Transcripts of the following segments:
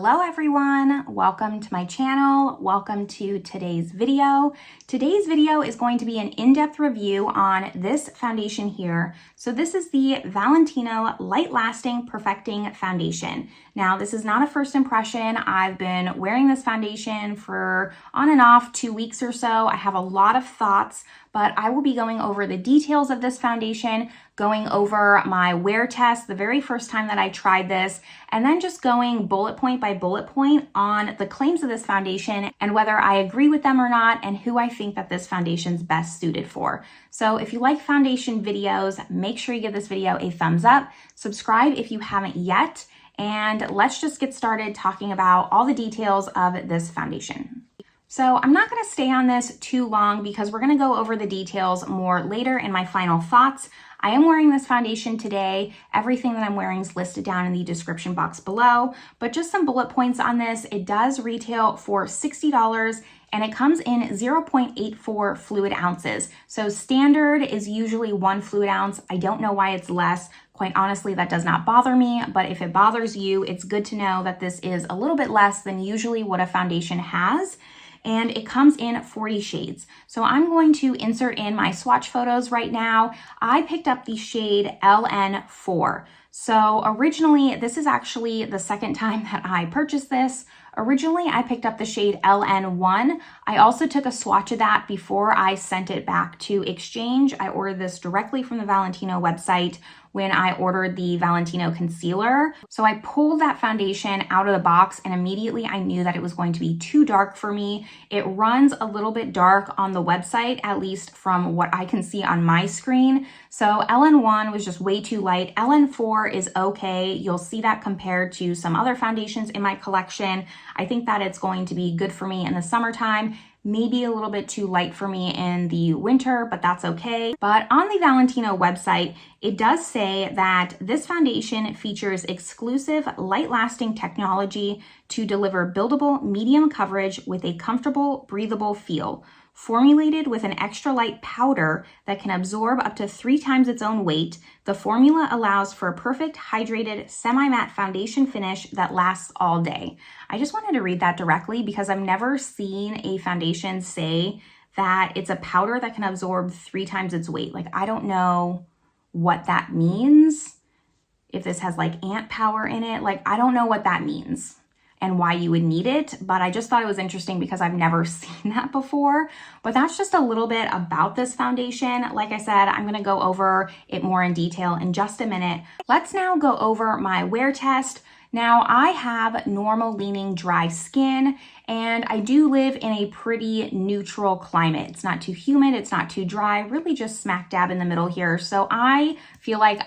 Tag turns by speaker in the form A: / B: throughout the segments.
A: Hello everyone, welcome to my channel. Welcome to today's video. Today's video is going to be an in-depth review on this foundation here. So this is the Valentino Light Perfecting Foundation. Now this is not a first impression. I've been wearing this foundation for on and off 2 weeks or so. I have a lot of thoughts, but I will be going over the details of this foundation, going over my wear test the very first time that I tried this, and then just going bullet point by bullet point on the claims of this foundation and whether I agree with them or not and who I think that this foundation's best suited for. So if you like foundation videos, make sure you give this video a thumbs up, subscribe if you haven't yet, and let's just get started talking about all the details of this foundation. So I'm not going to stay on this too long because we're going to go over the details more later in my final thoughts. I am wearing this foundation today. Everything that I'm wearing is listed down in the description box below, but just some bullet points on this. It does retail for $60 and it comes in 0.84 fluid ounces. So standard is usually 1 fluid ounce. I don't know why it's less. Quite honestly, that does not bother me, but if it bothers you, it's good to know that this is a little bit less than usually what a foundation has. And it comes in 40 shades. So I'm going to insert in my swatch photos right now. I picked up the shade LN4. So originally, this is actually the second time that I purchased this. Originally, I picked up the shade LN1. I also took a swatch of that before I sent it back to exchange. I ordered this directly from the Valentino website when I ordered the Valentino concealer. So I pulled that foundation out of the box and immediately I knew that it was going to be too dark for me. It runs a little bit dark on the website, at least from what I can see on my screen. So LN1 was just way too light. LN4 is okay. You'll see that compared to some other foundations in my collection. I think that it's going to be good for me in the summertime. Maybe a little bit too light for me in the winter, but that's okay. But on the Valentino website, it does say that this foundation features exclusive light-lasting technology to deliver buildable medium coverage with a comfortable, breathable feel. Formulated with an extra light powder that can absorb up to 3 times its own weight, the formula allows for a perfect hydrated semi-matte foundation finish that lasts all day. I just wanted to read that directly because I've never seen a foundation say that it's a powder that can absorb 3 times its weight. Like, I don't know what that means. If this has like ant power in it, like, I don't know what that means and why you would need it, but I just thought it was interesting because I've never seen that before. But that's just a little bit about this foundation. Like I said, I'm gonna go over it more in detail in just a minute. Let's now go over my wear test. Now I have normal leaning dry skin and I do live in a pretty neutral climate. It's not too humid, it's not too dry, really just smack dab in the middle here. So I feel like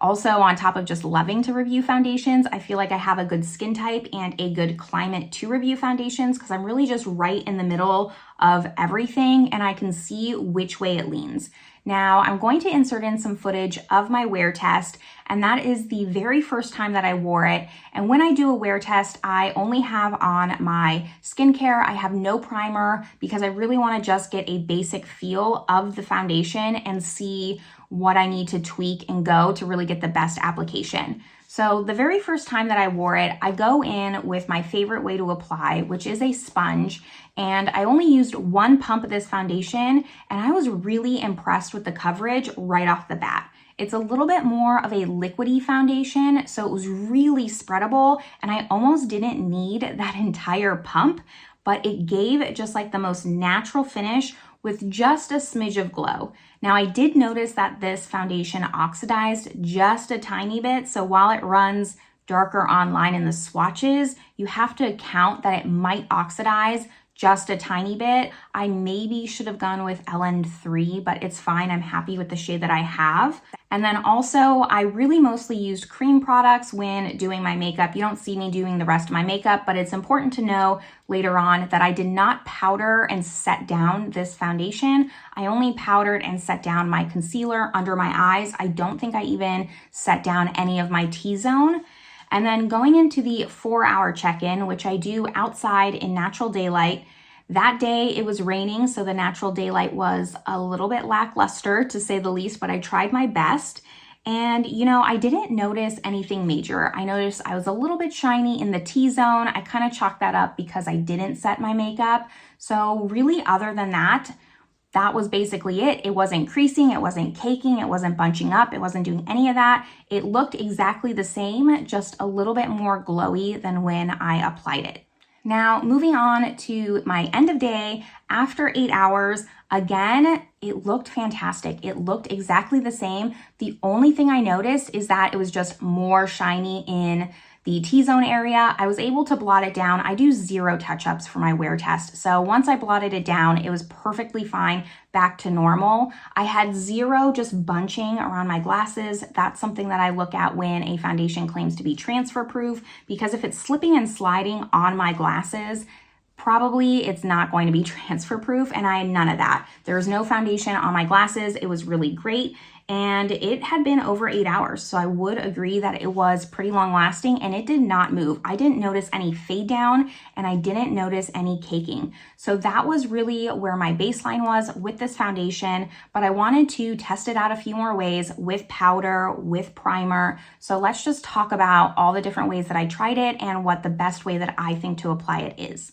A: also, on top of just loving to review foundations, I feel like I have a good skin type and a good climate to review foundations because I'm really just right in the middle of everything and I can see which way it leans. Now, I'm going to insert in some footage of my wear test, and that is the very first time that I wore it. And when I do a wear test, I only have on my skincare. I have no primer because I really want to just get a basic feel of the foundation and see what I need to tweak and go to really get the best application. So the very first time that I wore it, I go in with my favorite way to apply, which is a sponge. And I only used 1 pump of this foundation and I was really impressed with the coverage right off the bat. It's a little bit more of a liquidy foundation, so it was really spreadable and I almost didn't need that entire pump, but it gave just like the most natural finish with just a smidge of glow. Now I did notice that this foundation oxidized just a tiny bit, so while it runs darker online in the swatches, you have to account that it might oxidize just a tiny bit. I maybe should have gone with LN3, but it's fine. I'm happy with the shade that I have. And then also, I really mostly used cream products when doing my makeup. You don't see me doing the rest of my makeup, but it's important to know later on that I did not powder and set down this foundation. I only powdered and set down my concealer under my eyes. I don't think I even set down any of my T-zone. And then going into the 4-hour check-in, which I do outside in natural daylight, that day it was raining, so the natural daylight was a little bit lackluster to say the least, but I tried my best. And, you know, I didn't notice anything major. I noticed I was a little bit shiny in the T-zone. I kind of chalked that up because I didn't set my makeup. So really, other than that, that was basically it. It wasn't creasing, it wasn't caking, it wasn't bunching up, it wasn't doing any of that. It looked exactly the same, just a little bit more glowy than when I applied it. Now, moving on to my end of day, after 8 hours, again, it looked fantastic. It looked exactly the same. The only thing I noticed is that it was just more shiny in the T-zone area. I was able to blot it down. I do 0 touch-ups for my wear test. So once I blotted it down, it was perfectly fine, back to normal. I had 0 just bunching around my glasses. That's something that I look at when a foundation claims to be transfer proof, because if it's slipping and sliding on my glasses, probably it's not going to be transfer proof, and I had none of that. There was no foundation on my glasses. It was really great, and it had been over 8 hours, so I would agree that it was pretty long lasting, and it did not move. I didn't notice any fade down, and I didn't notice any caking. So that was really where my baseline was with this foundation, but I wanted to test it out a few more ways with powder, with primer. So let's just talk about all the different ways that I tried it and what the best way that I think to apply it is.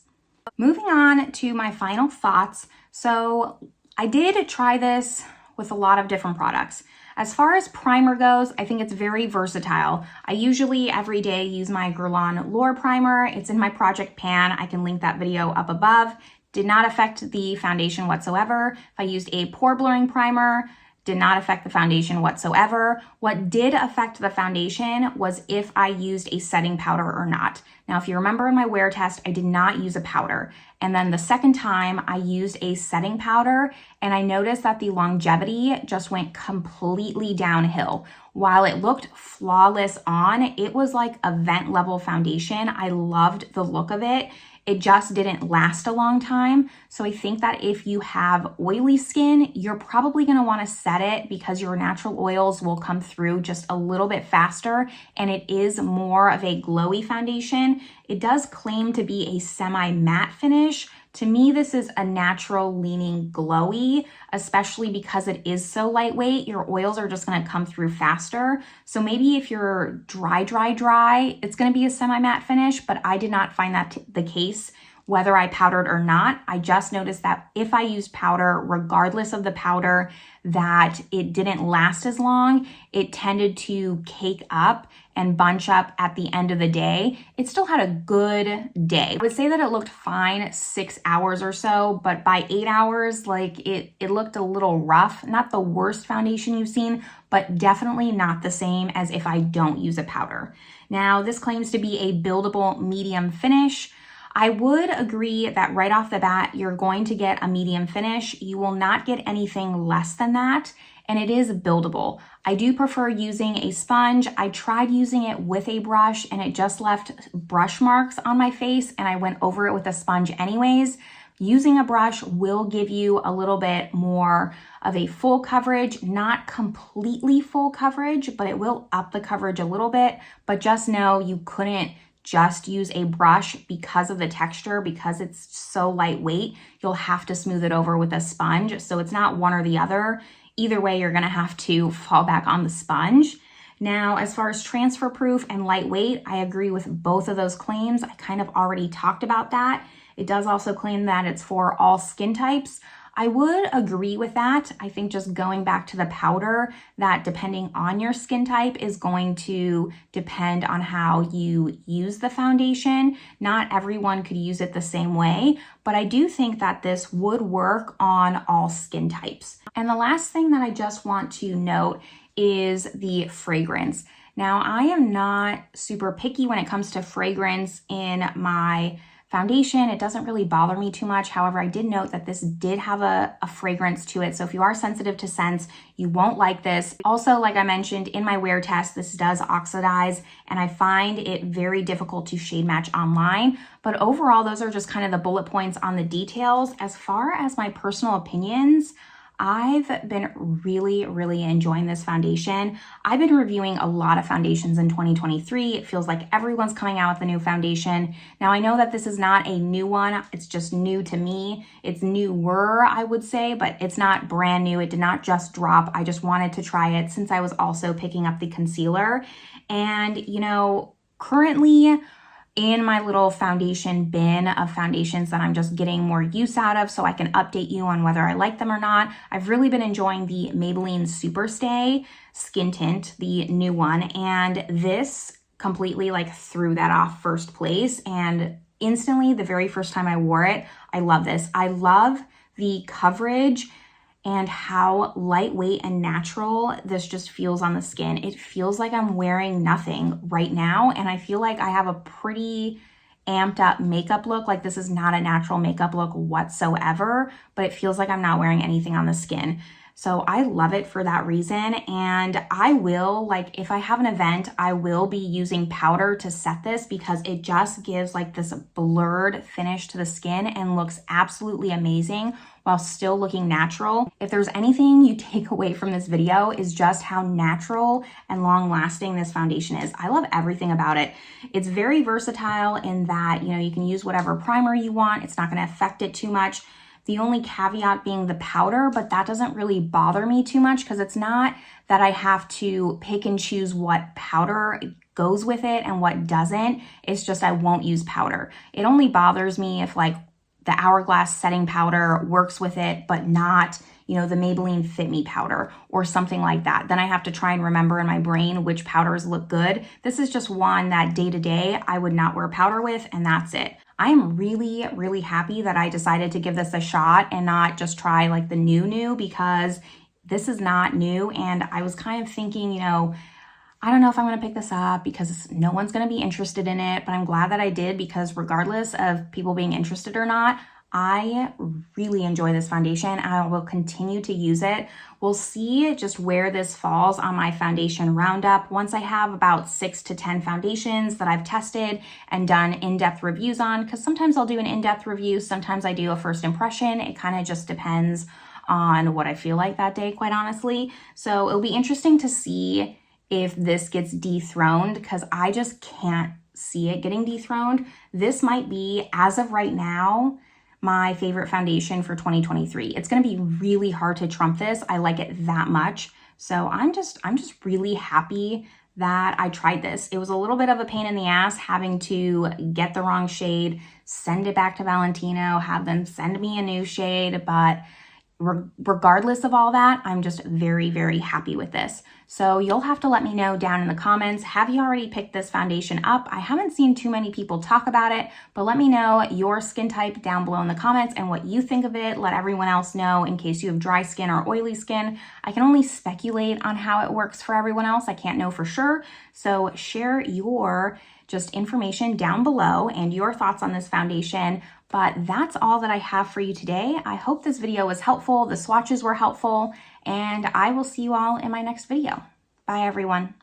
A: Moving on to my final thoughts. So I did try this with a lot of different products. As far as primer goes, I think it's very versatile. I usually every day use my Guerlain Lure primer. It's in my project pan. I can link that video up above. Did not affect the foundation whatsoever. If I used a pore blurring primer, did not affect the foundation whatsoever. What did affect the foundation was if I used a setting powder or not. Now, if you remember in my wear test, I did not use a powder. And then the second time I used a setting powder, and I noticed that the longevity just went completely downhill. While it looked flawless on, it was like a vent level foundation. I loved the look of it. It just didn't last a long time. So I think that if you have oily skin, you're probably gonna wanna set it because your natural oils will come through just a little bit faster, and it is more of a glowy foundation. It does claim to be a semi-matte finish. To me, this is a natural leaning glowy, especially because it is so lightweight. Your oils are just gonna come through faster. So maybe if you're dry, it's gonna be a semi-matte finish, but I did not find that the case whether I powdered or not. I just noticed that if I used powder, regardless of the powder, that it didn't last as long. It tended to cake up and bunch up at the end of the day. It still had a good day. I would say that it looked fine 6 hours or so, but by 8 hours, like it looked a little rough. Not the worst foundation you've seen, but definitely not the same as if I don't use a powder. Now, this claims to be a buildable medium finish. I would agree that right off the bat, you're going to get a medium finish. You will not get anything less than that, and it is buildable. I do prefer using a sponge. I tried using it with a brush, and it just left brush marks on my face, and I went over it with a sponge anyways. Using a brush will give you a little bit more of a full coverage, not completely full coverage, but it will up the coverage a little bit. But just know you couldn't just use a brush because of the texture, because it's so lightweight. You'll have to smooth it over with a sponge. So it's not one or the other. Either way, you're gonna have to fall back on the sponge. Now, as far as transfer proof and lightweight, I agree with both of those claims. I kind of already talked about that. It does also claim that it's for all skin types. I would agree with that. I think just going back to the powder, that depending on your skin type is going to depend on how you use the foundation. Not everyone could use it the same way, but I do think that this would work on all skin types. And the last thing that I just want to note is the fragrance. Now, I am not super picky when it comes to fragrance in my foundation. It doesn't really bother me too much. However, I did note that this did have a fragrance to it. So if you are sensitive to scents, you won't like this. Also, like I mentioned in my wear test, this does oxidize, and I find it very difficult to shade match online. But overall, those are just kind of the bullet points on the details. As far as my personal opinions, I've been really enjoying this foundation. I've been reviewing a lot of foundations in 2023. It feels like everyone's coming out with a new foundation. Now I know that this is not a new one. It's just new to me. It's newer, I would say, but it's not brand new. It did not just drop. I just wanted to try it since I was also picking up the concealer. And, you know, currently in my little foundation bin of foundations that I'm just getting more use out of so I can update you on whether I like them or not, I've really been enjoying the Maybelline Superstay Skin Tint, the new one, and this completely like threw that off first place, and instantly the very first time I wore it, I love this. I love the coverage and how lightweight and natural this just feels on the skin. It feels like I'm wearing nothing right now, and I feel like I have a pretty amped up makeup look. Like this is not a natural makeup look whatsoever, but it feels like I'm not wearing anything on the skin. So I love it for that reason, and I will, like, if I have an event, I will be using powder to set this because it just gives like this blurred finish to the skin and looks absolutely amazing while still looking natural. If there's anything you take away from this video is just how natural and long-lasting this foundation is. I love everything about it. It's very versatile in that, you know, you can use whatever primer you want. It's not gonna affect it too much. The only caveat being the powder, but that doesn't really bother me too much because it's not that I have to pick and choose what powder goes with it and what doesn't. It's just I won't use powder. It only bothers me if like the Hourglass setting powder works with it, but not, you know, the Maybelline Fit Me powder or something like that. Then I have to try and remember in my brain which powders look good. This is just one that day to day I would not wear powder with, and that's it. I am really happy that I decided to give this a shot and not just try like the new because this is not new. And I was kind of thinking, you know, I don't know if I'm gonna pick this up because no one's gonna be interested in it, but I'm glad that I did because regardless of people being interested or not, I really enjoy this foundation. I will continue to use it. We'll see just where this falls on my foundation roundup once I have about 6 to 10 foundations that I've tested and done in-depth reviews on, because sometimes I'll do an in-depth review, sometimes I do a first impression. It kind of just depends on what I feel like that day, quite honestly. So it'll be interesting to see if this gets dethroned because I just can't see it getting dethroned. This might be, as of right now, my favorite foundation for 2023. It's gonna be really hard to trump this. I like it that much. So I'm just really happy that I tried this. It was a little bit of a pain in the ass having to get the wrong shade, send it back to Valentino, have them send me a new shade, but regardless of all that, I'm just very happy with this. So you'll have to let me know down in the comments, have you already picked this foundation up? I haven't seen too many people talk about it, but let me know your skin type down below in the comments and what you think of it. Let everyone else know in case you have dry skin or oily skin. I can only speculate on how it works for everyone else. I can't know for sure. So share your just information down below and your thoughts on this foundation. But that's all that I have for you today. I hope this video was helpful, the swatches were helpful, and I will see you all in my next video. Bye everyone.